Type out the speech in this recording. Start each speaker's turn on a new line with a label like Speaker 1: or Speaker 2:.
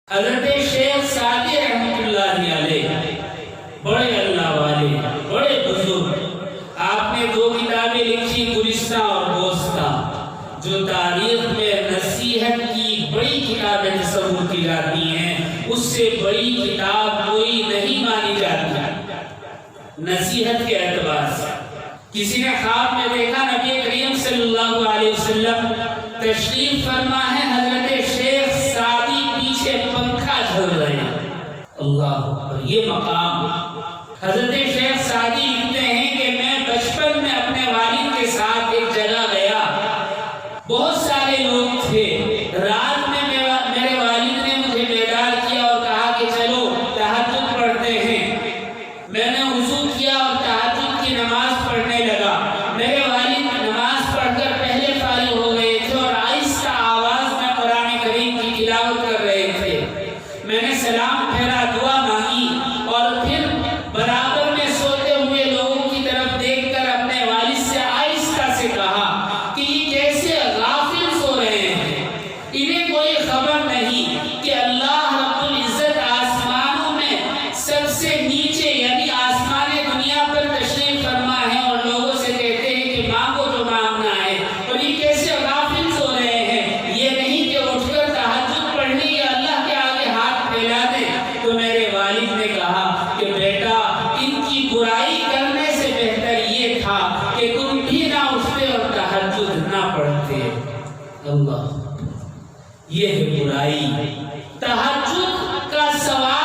Speaker 1: حضرت شیخ سعدی رحمۃ اللہ علیہ بڑے اللہ والے، بڑے بزرگ. آپ نے 2 کتابیں لکھی، گلستہ اور بوستہ، جو تاریخ میں نصیحت کی بڑی کتابیں تصور کی جاتی ہیں. اس سے بڑی کتاب کوئی نہیں مانی جاتی نصیحت کے اعتبار سے. کسی نے خواب میں دیکھا نبی کریم صلی اللہ علیہ وسلم تشریف فرما ہے، حضرت شیخ سعدی پیچھے پنکھا جھل رہے ہیں. اللہ اکبر، یہ مقام. حضرت شیخ سعدی لکھتے ہیں کہ میں بچپن میں اپنے والد کے ساتھ ایک جگہ گیا، بہت سارے لوگ تھے. رات میں میرے والد نے مجھے بیدار کیا اور کہا کہ چلو تہجد پڑھتے ہیں. میں نے وضو کیا اور تہجد کی نماز پڑھنے لگا. میرے والد نماز پڑھ کر پہلے فارغ ہو گئے تھے اور آہستہ آواز میں قرآن کریم کی تلاوت کر رہے تھے. میں نے سلام پھیرا، دعا مانگی اور پھر برابر میں سوتے ہوئے لوگوں کی طرف دیکھ کر اپنے والد سے آہستہ سے کہا کہ یہ کیسے غافل سو رہے ہیں، انہیں کوئی خبر نہیں کہ اللہ رب العزت آسمانوں میں سب سے نیچے یعنی آسمان دنیا پر تشریف فرما ہے اور لوگوں سے کہتے ہیں کہ مانگو جو مانگنا ہے، اور یہ کیسے غافل سو رہے ہیں. یہ نہیں کہ اٹھ کر تہجد پڑھنی یا اللہ کے آگے ہاتھ پھیلا دیں. تو میرے والد نے کہا کہ بیٹا، ان کی برائی کرنے سے بہتر یہ تھا کہ تم بھی نہ اٹھتے اور تہجد نہ پڑھتے. اللہ، یہ ہے برائی. تہجد کا ثواب